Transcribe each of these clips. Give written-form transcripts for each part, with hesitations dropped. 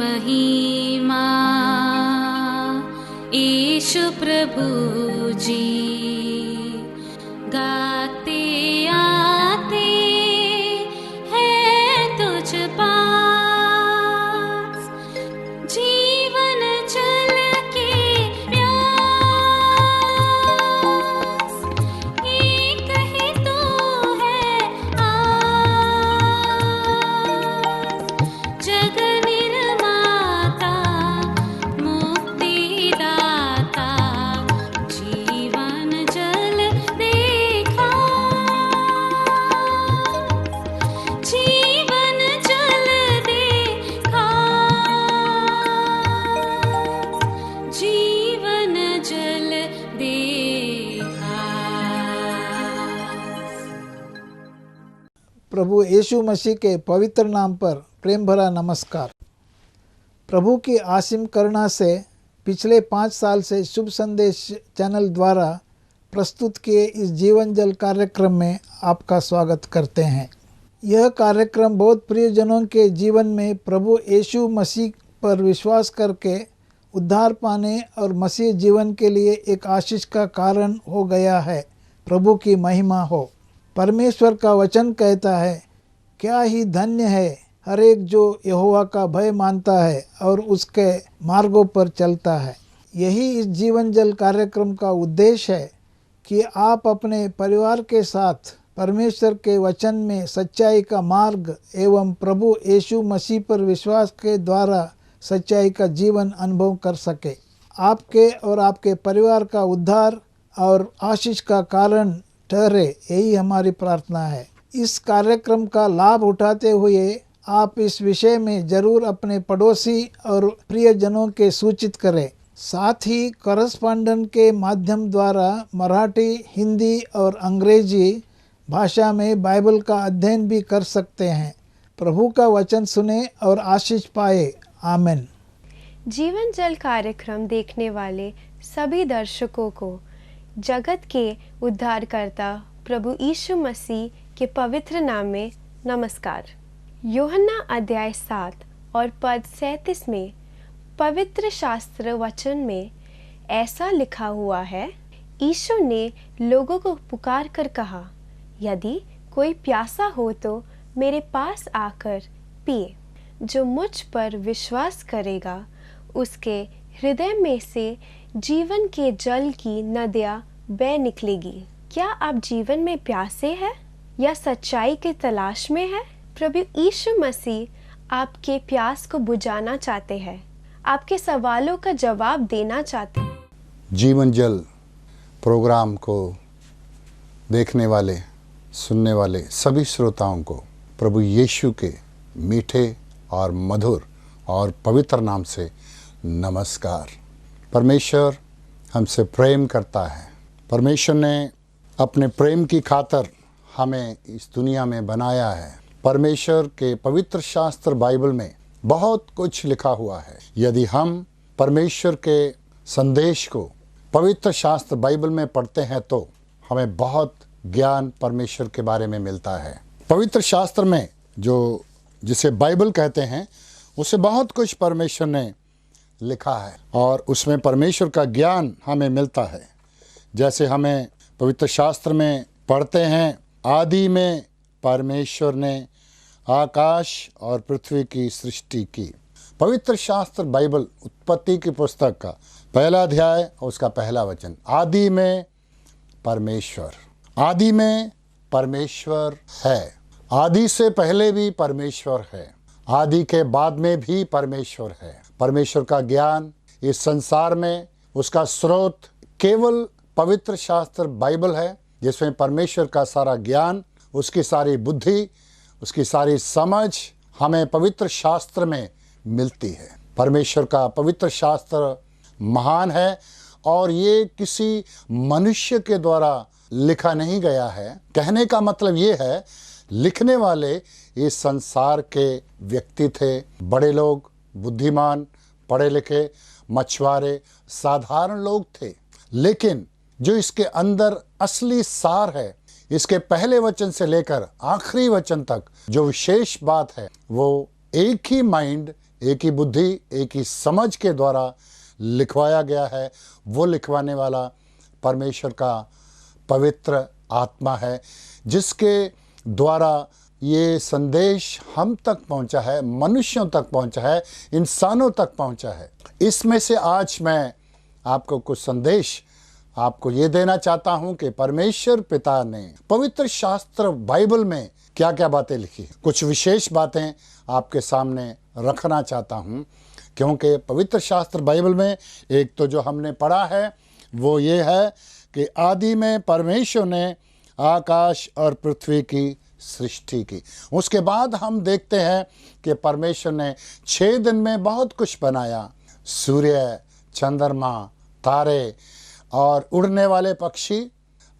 महिमा यीशु प्रभु जी गाते आते हैं तुझ पास जीवन जल के प्यास एक ही तो है आस जग निर्माता मुक्तिदाता जीवन जल देखा जीवन जल देखा जीवन जल देखा। प्रभु यीशु मसीह के पवित्र नाम पर प्रेम भरा नमस्कार। प्रभु की असीम करुणा से पिछले 5 साल से शुभ संदेश चैनल द्वारा प्रस्तुत किए इस जीवन जल कार्यक्रम में आपका स्वागत करते हैं। यह कार्यक्रम बहुत प्रियजनों के जीवन में प्रभु यीशु मसीह पर विश्वास करके उद्धार पाने और मसीह जीवन के लिए एक आशीष का कारण हो गया है। प्रभु की महिमा हो। परमेश्वर का वचन कहता है, क्या ही धन्य है हर एक जो यहोवा का भय मानता है और उसके मार्गों पर चलता है। यही इस जीवन जल कार्यक्रम का उद्देश्य है कि आप अपने परिवार के साथ परमेश्वर के वचन में सच्चाई का मार्ग एवं प्रभु यीशु मसीह पर विश्वास के द्वारा सच्चाई का जीवन अनुभव कर सके। आपके और आपके परिवार का उद्धार और आशीष का कारण ठहरे, यही हमारी प्रार्थना है। इस कार्यक्रम का लाभ उठाते हुए आप इस विषय में जरूर अपने पड़ोसी और प्रियजनों के सूचित करें। साथ ही करस्पॉन्डेंट के माध्यम द्वारा मराठी, हिंदी और अंग्रेजी भाषा में बाइबल का अध्ययन भी कर सकते हैं। प्रभु का वचन सुने और आशीष पाए। आमीन। जीवन जल कार्यक्रम देखने वाले सभी दर्शकों को जगत के उद्धारकर्ता प्रभु यीशु मसीह के पवित्र नाम में नमस्कार। यूहन्ना अध्याय 7 और पद 37 में पवित्र शास्त्र वचन में ऐसा लिखा हुआ है, यीशु ने लोगों को पुकार कर कहा, यदि कोई प्यासा हो तो मेरे पास आकर पिए। जो मुझ पर विश्वास करेगा उसके हृदय में से जीवन के जल की नदियाँ बह निकलेगी। क्या आप जीवन में प्यासे हैं या सच्चाई की तलाश में हैं? प्रभु यीशु मसीह आपके प्यास को बुझाना चाहते हैं, आपके सवालों का जवाब देना चाहते हैं। जीवन जल प्रोग्राम को देखने वाले, सुनने वाले सभी श्रोताओं को प्रभु यीशु के मीठे और मधुर और पवित्र नाम से नमस्कार। परमेश्वर हमसे प्रेम करता है। परमेश्वर ने अपने प्रेम की खातिर हमें इस दुनिया में बनाया है। परमेश्वर के पवित्र शास्त्र बाइबल में बहुत कुछ लिखा हुआ है। यदि हम परमेश्वर के संदेश को पवित्र शास्त्र बाइबल में पढ़ते हैं तो हमें बहुत ज्ञान परमेश्वर के बारे में मिलता है। पवित्र शास्त्र में जिसे बाइबल कहते हैं, उसे बहुत कुछ परमेश्वर ने लिखा है और उसमें परमेश्वर का ज्ञान हमें मिलता है। जैसे हमें पवित्र शास्त्र में पढ़ते हैं, आदि में परमेश्वर ने आकाश और पृथ्वी की सृष्टि की। पवित्र शास्त्र बाइबल उत्पत्ति की पुस्तक का 1 अध्याय और उसका 1 वचन, आदि में परमेश्वर। आदि में परमेश्वर है। आदि से पहले भी परमेश्वर है, आदि के बाद में भी परमेश्वर है। परमेश्वर का ज्ञान इस संसार में उसका स्रोत केवल पवित्र शास्त्र बाइबल है, जिसमें परमेश्वर का सारा ज्ञान, उसकी सारी बुद्धि, उसकी सारी समझ हमें पवित्र शास्त्र में मिलती है। परमेश्वर का पवित्र शास्त्र महान है और ये किसी मनुष्य के द्वारा लिखा नहीं गया है। कहने का मतलब ये है, लिखने वाले इस संसार के व्यक्ति थे, बड़े लोग, बुद्धिमान, पढ़े लिखे, मछुआरे, साधारण लोग थे। लेकिन जो इसके अंदर असली सार है, इसके पहले वचन से लेकर आखिरी वचन तक जो विशेष बात है, वो एक ही माइंड, एक ही बुद्धि, एक ही समझ के द्वारा लिखवाया गया है। वो लिखवाने वाला परमेश्वर का पवित्र आत्मा है, जिसके द्वारा ये संदेश हम तक पहुंचा है, मनुष्यों तक पहुंचा है, इंसानों तक पहुंचा है। इसमें से आज मैं आपको कुछ संदेश आपको ये देना चाहता हूं कि परमेश्वर पिता ने पवित्र शास्त्र बाइबल में क्या क्या बातें लिखी। कुछ विशेष बातें आपके सामने रखना चाहता हूं, क्योंकि पवित्र शास्त्र बाइबल में एक तो जो हमने पढ़ा है वो ये है कि आदि में परमेश्वर ने आकाश और पृथ्वी की सृष्टि की। उसके बाद हम देखते हैं कि परमेश्वर ने 6 दिन में बहुत कुछ बनाया। सूर्य, चंद्रमा, तारे और उड़ने वाले पक्षी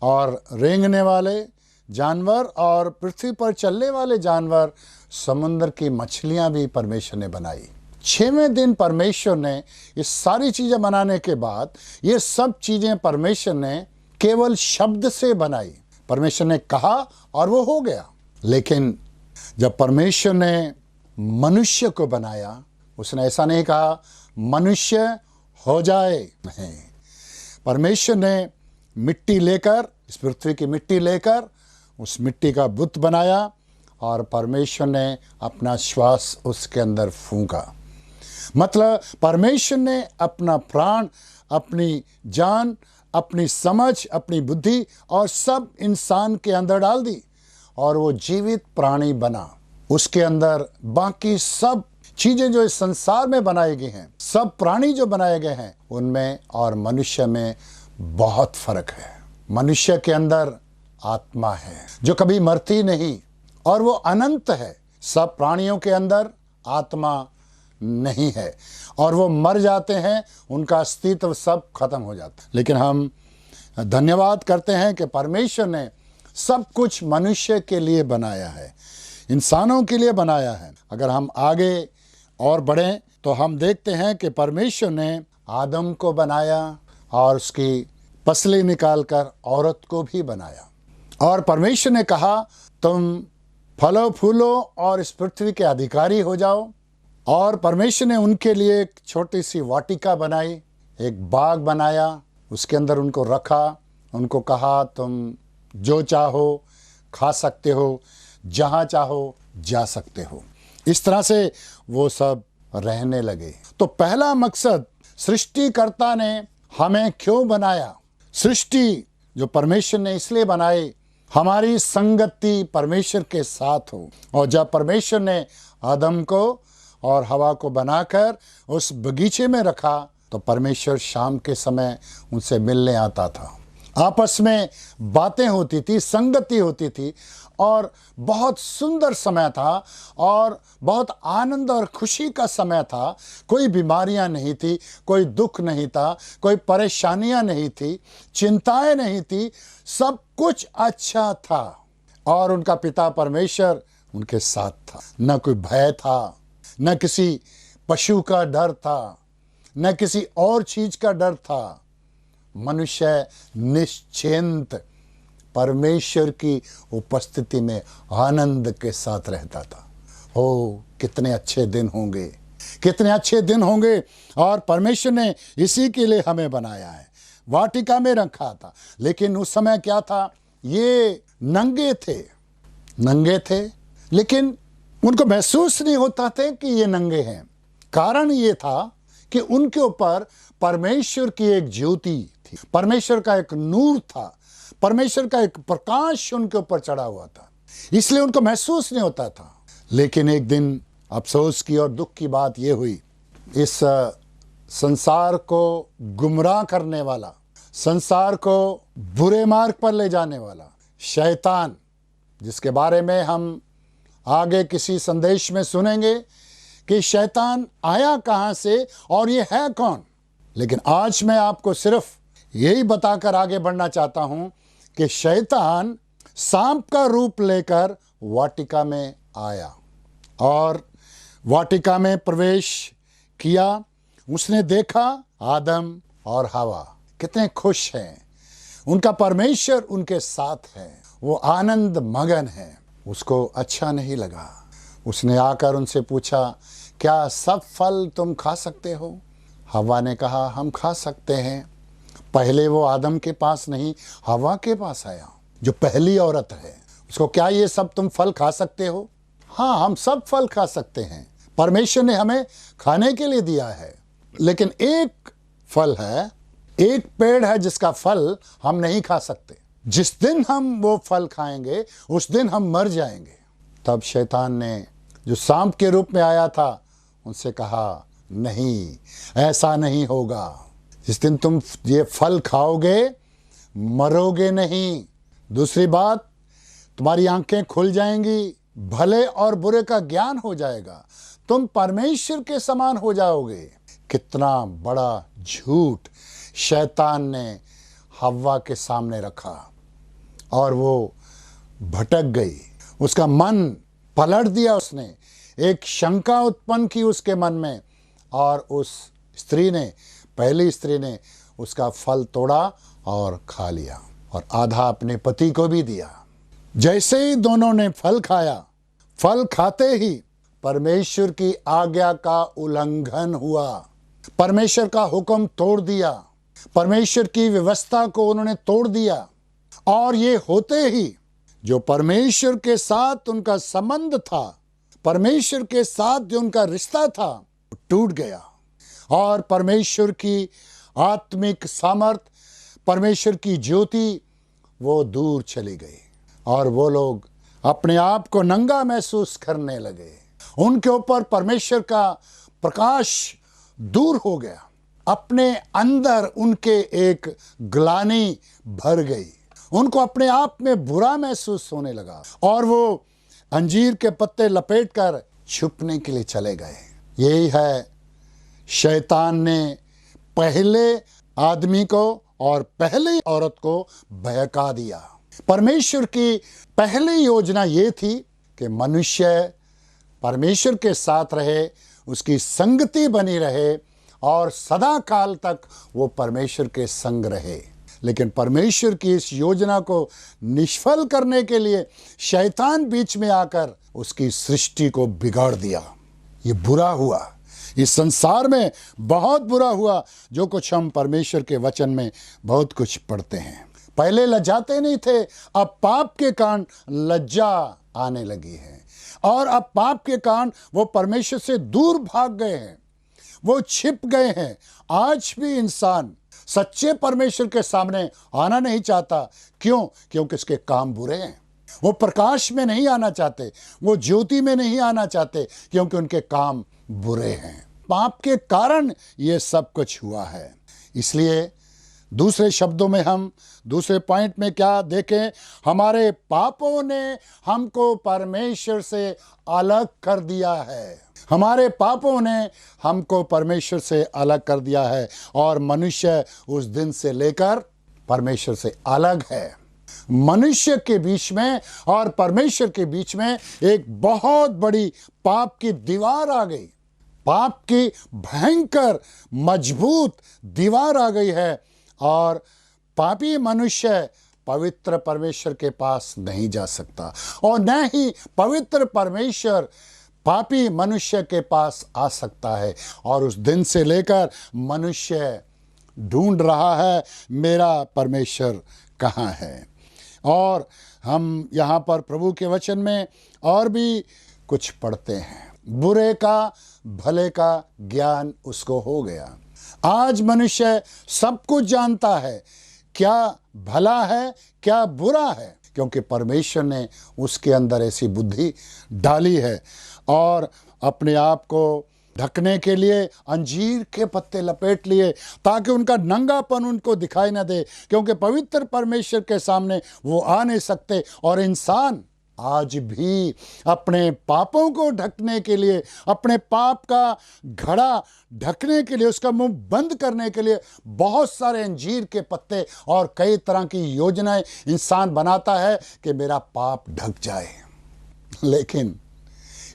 और रेंगने वाले जानवर और पृथ्वी पर चलने वाले जानवर, समुद्र की मछलियां भी परमेश्वर ने बनाई। 6वें दिन परमेश्वर ने ये सारी चीज़ें बनाने के बाद ये सब चीज़ें परमेश्वर ने केवल शब्द से बनाई। परमेश्वर ने कहा और वो हो गया। लेकिन जब परमेश्वर ने मनुष्य को बनाया, उसने ऐसा नहीं कहा मनुष्य हो जाए, नहीं। परमेश्वर ने मिट्टी लेकर, इस पृथ्वी की मिट्टी लेकर उस मिट्टी का बुत बनाया और परमेश्वर ने अपना श्वास उसके अंदर फूंका। मतलब परमेश्वर ने अपना प्राण, अपनी जान, अपनी समझ, अपनी बुद्धि और सब इंसान के अंदर डाल दी और वो जीवित प्राणी बना। उसके अंदर बाकी सब चीज़ें जो इस संसार में बनाई गई हैं, सब प्राणी जो बनाए गए हैं, उनमें और मनुष्य में बहुत फर्क है। मनुष्य के अंदर आत्मा है जो कभी मरती नहीं और वो अनंत है। सब प्राणियों के अंदर आत्मा नहीं है और वो मर जाते हैं, उनका अस्तित्व सब खत्म हो जाता है। लेकिन हम धन्यवाद करते हैं कि परमेश्वर ने सब कुछ मनुष्य के लिए बनाया है, इंसानों के लिए बनाया है। अगर हम आगे और बढ़ें तो हम देखते हैं कि परमेश्वर ने आदम को बनाया और उसकी पसली निकालकर औरत को भी बनाया और परमेश्वर ने कहा तुम फलो फूलो और इस पृथ्वी के अधिकारी हो जाओ। और परमेश्वर ने उनके लिए एक छोटी सी वाटिका बनाई, एक बाग बनाया, उसके अंदर उनको रखा, उनको कहा तुम जो चाहो खा सकते हो, जहाँ चाहो जा सकते हो। इस तरह से वो सब रहने लगे। तो पहला मकसद, सृष्टिकर्ता ने हमें क्यों बनाया? सृष्टि जो परमेश्वर ने इसलिए बनाई, हमारी संगति परमेश्वर के साथ हो। और जब परमेश्वर ने आदम को और हवा को बनाकर उस बगीचे में रखा तो परमेश्वर शाम के समय उनसे मिलने आता था। आपस में बातें होती थी, संगति होती थी और बहुत सुंदर समय था और बहुत आनंद और खुशी का समय था। कोई बीमारियां नहीं थी, कोई दुख नहीं था, कोई परेशानियां नहीं थी, चिंताएं नहीं थी, सब कुछ अच्छा था और उनका पिता परमेश्वर उनके साथ था। न कोई भय था, न किसी पशु का डर था, न किसी और चीज का डर था। मनुष्य निश्चिंत परमेश्वर की उपस्थिति में आनंद के साथ रहता था। हो कितने अच्छे दिन होंगे, कितने अच्छे दिन होंगे। और परमेश्वर ने इसी के लिए हमें बनाया है, वाटिका में रखा था। लेकिन उस समय क्या था, ये नंगे थे लेकिन उनको महसूस नहीं होता था कि ये नंगे हैं। कारण ये था कि उनके ऊपर परमेश्वर की एक ज्योति थी, परमेश्वर का एक नूर था, परमेश्वर का एक प्रकाश उनके ऊपर चढ़ा हुआ था, इसलिए उनको महसूस नहीं होता था। लेकिन एक दिन अफसोस की और दुख की बात यह हुई, इस संसार को गुमराह करने वाला, संसार को बुरे मार्ग पर ले जाने वाला शैतान, जिसके बारे में हम आगे किसी संदेश में सुनेंगे कि शैतान आया कहां से और ये है कौन। लेकिन आज मैं आपको सिर्फ यही बताकर आगे बढ़ना चाहता हूं कि शैतान सांप का रूप लेकर वाटिका में आया और वाटिका में प्रवेश किया। उसने देखा आदम और हवा कितने खुश हैं, उनका परमेश्वर उनके साथ है, वो आनंद मगन है। उसको अच्छा नहीं लगा, उसने आकर उनसे पूछा, क्या सब फल तुम खा सकते हो? हव्वा ने कहा, हम खा सकते हैं। पहले वो आदम के पास नहीं, हव्वा के पास आया, जो पहली औरत है। उसको, क्या ये सब तुम फल खा सकते हो? हाँ, हम सब फल खा सकते हैं, परमेश्वर ने हमें खाने के लिए दिया है। लेकिन एक फल है, एक पेड़ है जिसका फल हम नहीं खा सकते। जिस दिन हम वो फल खाएंगे उस दिन हम मर जाएंगे। तब शैतान ने, जो सांप के रूप में आया था, उनसे कहा, नहीं, ऐसा नहीं होगा। जिस दिन तुम ये फल खाओगे मरोगे नहीं। दूसरी बात, तुम्हारी आंखें खुल जाएंगी, भले और बुरे का ज्ञान हो जाएगा, तुम परमेश्वर के समान हो जाओगे। कितना बड़ा झूठ शैतान ने हव्वा के सामने रखा और वो भटक गई। उसका मन पलट दिया उसने, एक शंका उत्पन्न की उसके मन में, और उस स्त्री ने, पहली स्त्री ने उसका फल तोड़ा और खा लिया, और आधा अपने पति को भी दिया। जैसे ही दोनों ने फल खाया, फल खाते ही परमेश्वर की आज्ञा का उल्लंघन हुआ। परमेश्वर का हुक्म तोड़ दिया, परमेश्वर की व्यवस्था को उन्होंने तोड़ दिया, और ये होते ही जो परमेश्वर के साथ उनका संबंध था, परमेश्वर के साथ जो उनका रिश्ता था, टूट गया। और परमेश्वर की आत्मिक सामर्थ, परमेश्वर की ज्योति वो दूर चली गई, और वो लोग अपने आप को नंगा महसूस करने लगे। उनके ऊपर परमेश्वर का प्रकाश दूर हो गया। अपने अंदर उनके एक ग्लानि भर गई, उनको अपने आप में बुरा महसूस होने लगा, और वो अंजीर के पत्ते लपेटकर छुपने के लिए चले गए। यही है, शैतान ने पहले आदमी को और पहली औरत को बहका दिया। परमेश्वर की पहली योजना ये थी कि मनुष्य परमेश्वर के साथ रहे, उसकी संगति बनी रहे, और सदा काल तक वो परमेश्वर के संग रहे। लेकिन परमेश्वर की इस योजना को निष्फल करने के लिए शैतान बीच में आकर उसकी सृष्टि को बिगाड़ दिया। ये बुरा हुआ, इस संसार में बहुत बुरा हुआ, जो कुछ हम परमेश्वर के वचन में बहुत कुछ पढ़ते हैं। पहले लज्जाते नहीं थे, अब पाप के कारण लज्जा आने लगी है, और अब पाप के कारण वो परमेश्वर से दूर भाग गए हैं, वो छिप गए हैं। आज भी इंसान सच्चे परमेश्वर के सामने आना नहीं चाहता। क्यों? क्योंकि उसके काम बुरे हैं। वो प्रकाश में नहीं आना चाहते, वो ज्योति में नहीं आना चाहते, क्योंकि उनके काम बुरे हैं। पाप के कारण ये सब कुछ हुआ है। इसलिए दूसरे शब्दों में हम दूसरे पॉइंट में क्या देखें, हमारे पापों ने हमको परमेश्वर से अलग कर दिया है। हमारे पापों ने हमको परमेश्वर से अलग कर दिया है, और मनुष्य उस दिन से लेकर परमेश्वर से अलग है। मनुष्य के बीच में और परमेश्वर के बीच में एक बहुत बड़ी पाप की दीवार आ गई। पाप की भयंकर मजबूत दीवार आ गई है, और पापी मनुष्य पवित्र परमेश्वर के पास नहीं जा सकता, और न ही पवित्र परमेश्वर पापी मनुष्य के पास आ सकता है। और उस दिन से लेकर मनुष्य ढूंढ रहा है, मेरा परमेश्वर कहाँ है। और हम यहाँ पर प्रभु के वचन में और भी कुछ पढ़ते हैं। बुरे का भले का ज्ञान उसको हो गया। आज मनुष्य सब कुछ जानता है, क्या भला है क्या बुरा है, क्योंकि परमेश्वर ने उसके अंदर ऐसी बुद्धि डाली है। और अपने आप को ढकने के लिए अंजीर के पत्ते लपेट लिए, ताकि उनका नंगापन उनको दिखाई न दे, क्योंकि पवित्र परमेश्वर के सामने वो आ नहीं सकते। और इंसान आज भी अपने पापों को ढकने के लिए, अपने पाप का घड़ा ढकने के लिए, उसका मुंह बंद करने के लिए बहुत सारे अंजीर के पत्ते और कई तरह की योजनाएं इंसान बनाता है कि मेरा पाप ढक जाए। लेकिन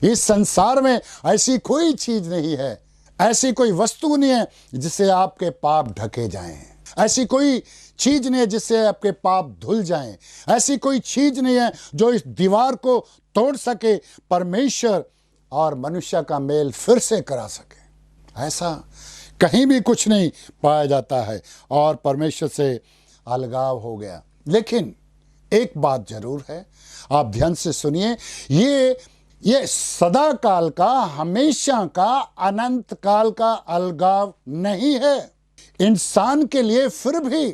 इस संसार में ऐसी कोई चीज नहीं है, ऐसी कोई वस्तु नहीं है जिससे आपके पाप ढके जाएं। ऐसी कोई चीज नहीं है जिससे आपके पाप धुल जाएं। ऐसी कोई चीज नहीं है जो इस दीवार को तोड़ सके। परमेश्वर और मनुष्य का मेल फिर से करा सके। ऐसा कहीं भी कुछ नहीं पाया जाता है और परमेश्वर से अलगाव हो गया। लेकिन एक बात जरूर है, आप ध्यान से सुनिए, ये सदा काल का, हमेशा का, अनंत काल का अलगाव नहीं है। इंसान के लिए फिर भी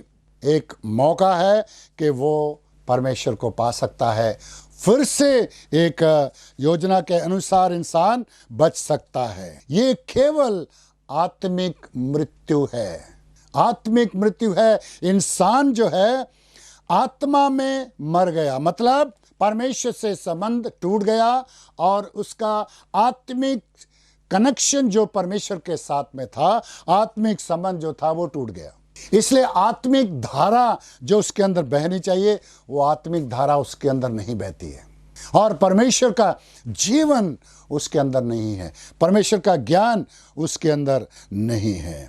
एक मौका है कि वो परमेश्वर को पा सकता है, फिर से एक योजना के अनुसार इंसान बच सकता है। ये केवल आत्मिक मृत्यु है, आत्मिक मृत्यु है। इंसान जो है आत्मा में मर गया, मतलब परमेश्वर से संबंध टूट गया और उसका आत्मिक कनेक्शन जो परमेश्वर के साथ में था, आत्मिक संबंध जो था वो टूट गया। इसलिए आत्मिक धारा जो उसके अंदर बहनी चाहिए, वो आत्मिक धारा उसके अंदर नहीं बहती है और परमेश्वर का जीवन उसके अंदर नहीं है, परमेश्वर का ज्ञान उसके अंदर नहीं है।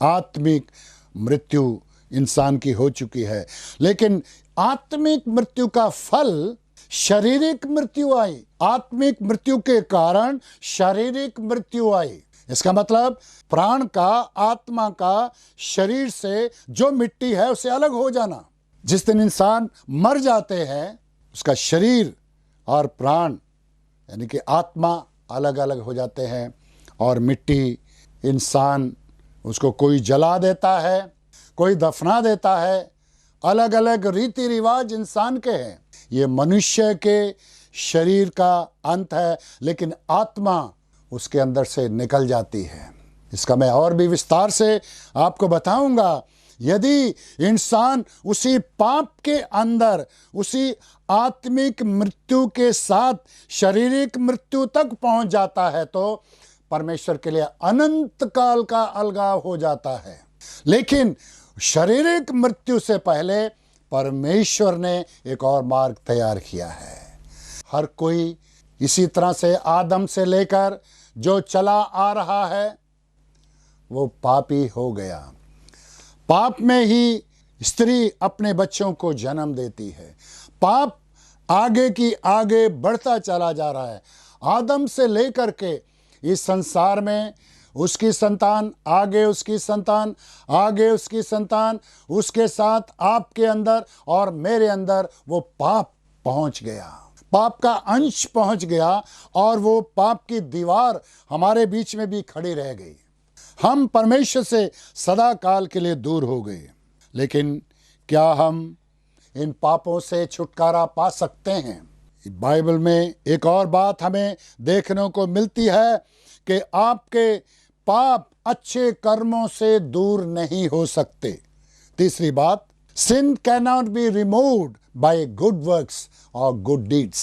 आत्मिक मृत्यु इंसान की हो चुकी है। लेकिन आत्मिक मृत्यु का फल शारीरिक मृत्यु आई। आत्मिक मृत्यु के कारण शारीरिक मृत्यु आई। इसका मतलब प्राण का, आत्मा का शरीर से जो मिट्टी है उससे अलग हो जाना। जिस दिन इंसान मर जाते हैं, उसका शरीर और प्राण यानी कि आत्मा अलग अलग हो जाते हैं और मिट्टी, इंसान उसको कोई जला देता है, कोई दफना देता है। अलग अलग रीति रिवाज इंसान के हैं। ये मनुष्य के शरीर का अंत है, लेकिन आत्मा उसके अंदर से निकल जाती है। इसका मैं और भी विस्तार से आपको बताऊंगा। यदि इंसान उसी पाप के अंदर, उसी आत्मिक मृत्यु के साथ शारीरिक मृत्यु तक पहुंच जाता है, तो परमेश्वर के लिए अनंत काल का अलगाव हो जाता है। लेकिन शारीरिक मृत्यु से पहले परमेश्वर ने एक और मार्ग तैयार किया है। हर कोई इसी तरह से आदम से लेकर जो चला आ रहा है, वो पापी हो गया। पाप में ही स्त्री अपने बच्चों को जन्म देती है। पाप आगे की आगे बढ़ता चला जा रहा है। आदम से लेकर के इस संसार में उसकी संतान, आगे उसकी संतान, आगे उसकी संतान, उसके साथ आपके अंदर और मेरे अंदर वो पाप पहुंच गया, पाप का अंश पहुंच गया और वो पाप की दीवार हमारे बीच में भी खड़ी रह गई। हम परमेश्वर से सदा काल के लिए दूर हो गए। लेकिन क्या हम इन पापों से छुटकारा पा सकते हैं? बाइबल में एक और बात हमें देखने को मिलती है कि आपके पाप अच्छे कर्मों से दूर नहीं हो सकते। तीसरी बात, sin cannot be removed by good works or good deeds।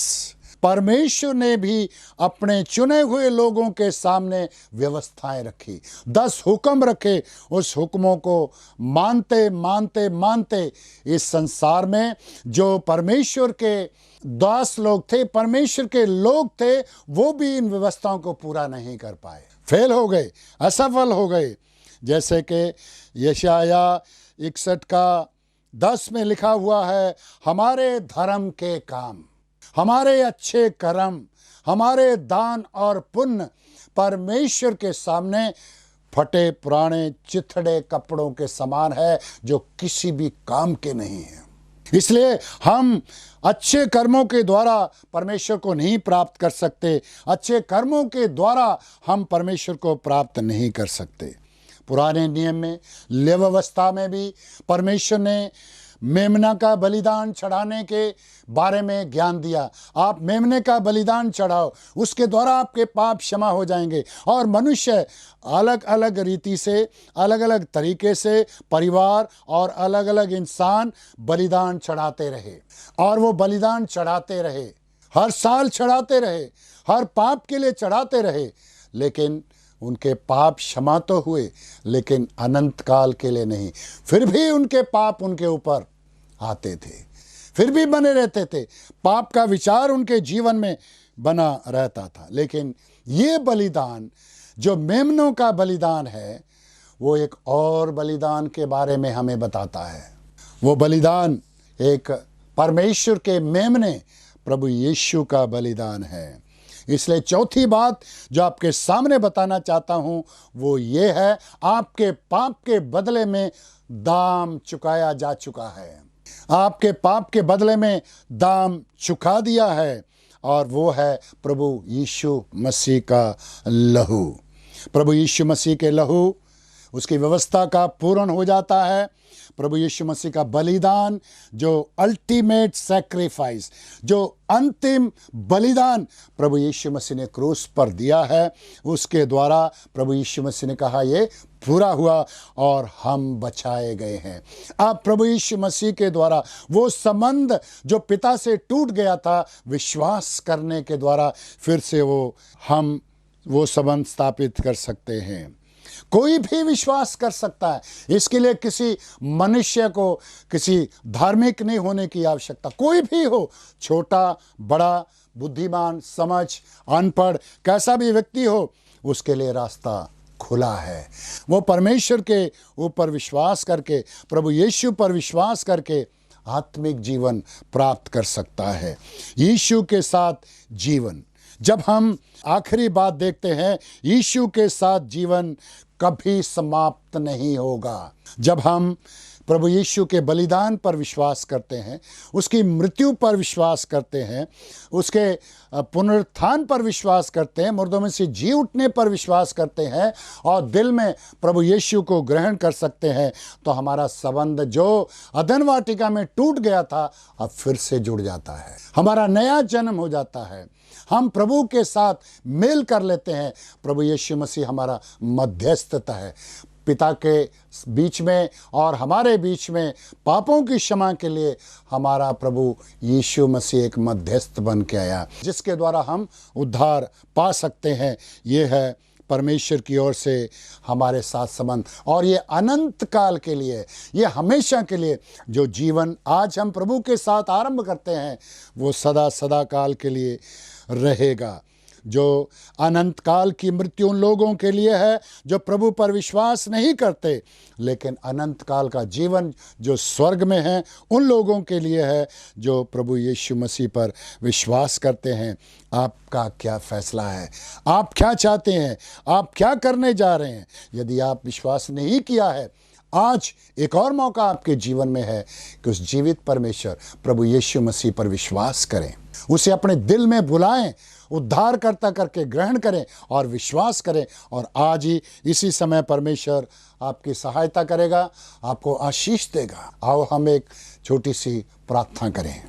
परमेश्वर ने भी अपने चुने हुए लोगों के सामने व्यवस्थाएं रखी, 10 हुक्म रखे। उस हुक्मों को मानते मानते मानते इस संसार में जो परमेश्वर के दास लोग थे, परमेश्वर के लोग थे, वो भी इन व्यवस्थाओं को पूरा नहीं कर पाए, फेल हो गए, असफल हो गए। जैसे कि यशाया 61 का 10 में लिखा हुआ है, हमारे धर्म के काम, हमारे अच्छे कर्म, हमारे दान और पुण्य परमेश्वर के सामने फटे पुराने चिथड़े कपड़ों के समान है, जो किसी भी काम के नहीं हैं। इसलिए हम अच्छे कर्मों के द्वारा परमेश्वर को नहीं प्राप्त कर सकते, अच्छे कर्मों के द्वारा हम परमेश्वर को प्राप्त नहीं कर सकते। पुराने नियम में, लेवी व्यवस्था में भी परमेश्वर ने मेमना का बलिदान चढ़ाने के बारे में ज्ञान दिया। आप मेमने का बलिदान चढ़ाओ, उसके द्वारा आपके पाप क्षमा हो जाएंगे। और मनुष्य अलग अलग रीति से, अलग अलग तरीके से, परिवार और अलग अलग इंसान बलिदान चढ़ाते रहे और वो बलिदान चढ़ाते रहे, हर साल चढ़ाते रहे, हर पाप के लिए चढ़ाते रहे। लेकिन उनके पाप क्षमा तो हुए, लेकिन अनंत काल के लिए नहीं। फिर भी उनके पाप उनके ऊपर आते थे, फिर भी बने रहते थे, पाप का विचार उनके जीवन में बना रहता था। लेकिन ये बलिदान जो मेमनों का बलिदान है, वो एक और बलिदान के बारे में हमें बताता है। वो बलिदान एक परमेश्वर के मेमने प्रभु यीशु का बलिदान है। इसलिए चौथी बात जो आपके सामने बताना चाहता हूं वो ये है, आपके पाप के बदले में दाम चुकाया जा चुका है। आपके पाप के बदले में दाम चुका दिया है, और वो है प्रभु यीशु मसीह का लहू। प्रभु यीशु मसीह के लहू उसकी व्यवस्था का पूर्ण हो जाता है। प्रभु यीशु मसीह का बलिदान, जो अल्टीमेट सैक्रिफाइस, जो अंतिम बलिदान प्रभु यीशु मसीह ने क्रूस पर दिया है, उसके द्वारा प्रभु यीशु मसीह ने कहा ये पूरा हुआ और हम बचाए गए हैं। अब प्रभु यीशु मसीह के द्वारा वो संबंध जो पिता से टूट गया था, विश्वास करने के द्वारा फिर से हम वो संबंध स्थापित कर सकते हैं। कोई भी विश्वास कर सकता है, इसके लिए किसी मनुष्य को किसी धार्मिक नहीं होने की आवश्यकता। कोई भी हो, छोटा बड़ा, बुद्धिमान, समझ, अनपढ़, कैसा भी व्यक्ति हो, उसके लिए रास्ता खुला है। वो परमेश्वर के ऊपर विश्वास करके, प्रभु यीशु पर विश्वास करके आत्मिक जीवन प्राप्त कर सकता है। यीशु के साथ जीवन, जब हम आखिरी बात देखते हैं, यीशु के साथ जीवन कभी समाप्त नहीं होगा। जब हम प्रभु यीशु के बलिदान पर विश्वास करते हैं, उसकी मृत्यु पर विश्वास करते हैं, उसके पुनरुत्थान पर विश्वास करते हैं, मुर्दों में से जी उठने पर विश्वास करते हैं और दिल में प्रभु यीशु को ग्रहण कर सकते हैं, तो हमारा संबंध जो अदन वाटिका में टूट गया था अब फिर से जुड़ जाता है। हमारा नया जन्म हो जाता है। हम प्रभु के साथ मेल कर लेते हैं। प्रभु यीशु मसीह हमारा मध्यस्थता है। पिता के बीच में और हमारे बीच में पापों की क्षमा के लिए हमारा प्रभु यीशु मसीह एक मध्यस्थ बन के आया, जिसके द्वारा हम उद्धार पा सकते हैं। ये है परमेश्वर की ओर से हमारे साथ संबंध, और ये अनंत काल के लिए, ये हमेशा के लिए। जो जीवन आज हम प्रभु के साथ आरंभ करते हैं वो सदा सदा काल के लिए रहेगा। जो अनंत काल की मृत्यु उन लोगों के लिए है जो प्रभु पर विश्वास नहीं करते, लेकिन अनंत काल का जीवन जो स्वर्ग में है उन लोगों के लिए है जो प्रभु यीशु मसीह पर विश्वास करते हैं। आपका क्या फैसला है? आप क्या चाहते हैं? आप क्या करने जा रहे हैं? यदि आप विश्वास नहीं किया है, आज एक और मौका आपके जीवन में है कि उस जीवित परमेश्वर प्रभु यीशु मसीह पर विश्वास करें, उसे अपने दिल में बुलाएं, उद्धारकर्ता करके ग्रहण करें और विश्वास करें। और आज ही इसी समय परमेश्वर आपकी सहायता करेगा, आपको आशीष देगा। आओ हम एक छोटी सी प्रार्थना करें।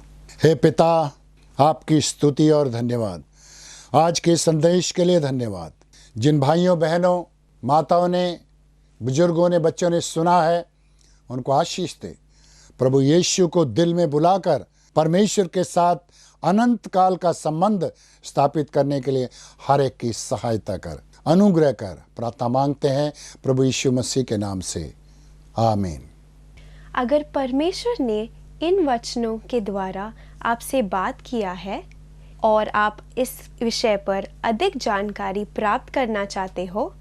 हे पिता, आपकी स्तुति और धन्यवाद, आज के संदेश के लिए धन्यवाद। जिन भाइयों बहनों, माताओं ने, बुजुर्गों ने, बच्चों ने सुना है, उनको आशीष दे। प्रभु यीशु को दिल में बुलाकर परमेश्वर के साथ अनंत काल का संबंध स्थापित करने के लिए हर एक की सहायता कर, अनुग्रह कर। प्रार्थना मांगते हैं प्रभु यीशु मसीह के नाम से, आमीन। अगर परमेश्वर ने इन वचनों के द्वारा आपसे बात किया है और आप इस विषय पर अधिक जानकारी प्राप्त करना चाहते हो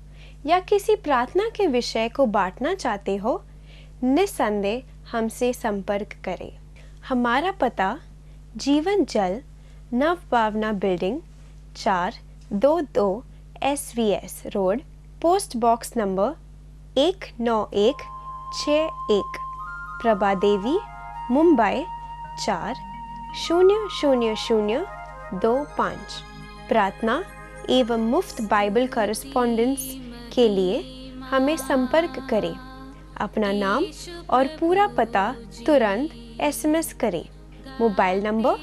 या किसी प्रार्थना के विषय को बांटना चाहते हो, निस्संदेह हमसे संपर्क करें। हमारा पता Jeevan Jal, Nav Bhavna building, 422 SVS road, post box number 19161, Prabha Devi, Mumbai 400025। प्रार्थना एवं मुफ्त बाइबल कॉरेस्पॉन्डेंस के लिए हमें संपर्क करें। अपना नाम और पूरा पता तुरंत SMS करें। Mobile number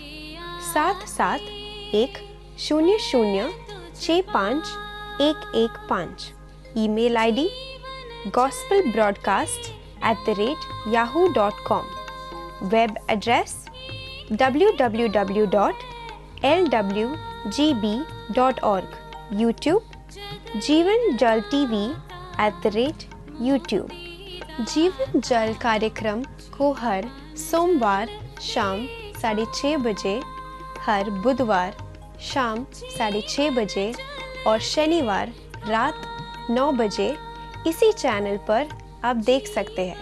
7710065115। Email ID gospelbroadcast@yahoo.com। Web address www.lwgb.org। YouTube जीवन जल TV @YouTube। जीवन जल कार्यक्रम को हर सोमवार शाम 6:30 बजे, हर बुधवार शाम 6:30 बजे और शनिवार रात 9 बजे इसी चैनल पर आप देख सकते हैं।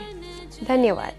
धन्यवाद।